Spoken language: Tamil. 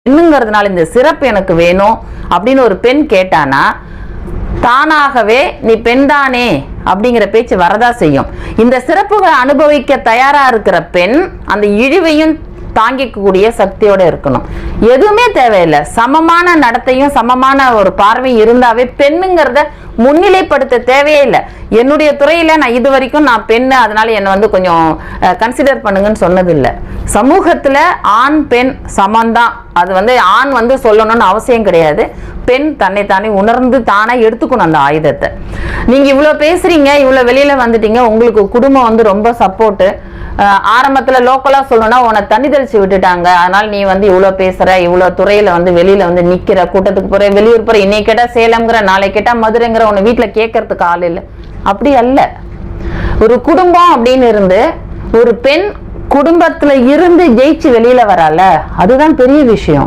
பெண்ணுங்கிறதுனால இந்த சிறப்பு எனக்கு வேணும் அப்படின்னு ஒரு பெண் கேட்டானா தானாகவே நீ பெண் தானே அப்படிங்கிற பேச்சு வரதா செய்யும். இந்த சிறப்புகளை அனுபவிக்க தயாரா இருக்கிற பெண் அந்த இழிவையும் தாங்கிக்கக்கூடிய சக்தியோட இருக்கணும். எதுவுமே தேவையில்லை, சமமான நடத்தையும் சமமான ஒரு பார்வை இருந்தாவே பெண்ணுங்கிறத முன்னிலைப்படுத்த தேவையே இல்லை. என்னுடைய துறையில நான் இது வரைக்கும் நான் பெண்ணு அதனால என்னை கொஞ்சம் கன்சிடர் பண்ணுங்கன்னு சொன்னது இல்லை. சமூகத்துல ஆண் பெண் சமந்தான். அது ஆண் சொல்லணும்னு அவசியம் கிடையாது. பெண் தன்னைத்தானே உணர்ந்து தானே எடுத்துக்கணும் அந்த ஆயுதத்தை. நீங்க இவ்வளவு பேசுறீங்க, இவ்வளவு வெளியில வந்துட்டீங்க, உங்களுக்கு குடும்பம் ரொம்ப சப்போர்ட். ஆரம்பத்துல லோக்கலா சொல்லணும்னா உன்னை தண்ணி தெளிச்சு விட்டுட்டாங்க, அதனால நீ இவ்வளவு பேசுற, இவ்வளவு துறையில வெளியில நிக்கிற, கூட்டத்துக்கு போற, வெளியூர் போற, இன்னைக்கு கேட்டா சேலம்ங்கிற, நாளை கேட்டா மதுரைங்கிற, உன்னை வீட்டுல கேட்கறதுக்கு ஆள் இல்லை. அப்படி அல்ல. ஒரு குடும்பம் அப்படின்னு இருந்து ஒரு பெண் குடும்பத்துல இருந்து ஜெயிச்சு வெளியில வரால, அதுதான் பெரிய விஷயம்.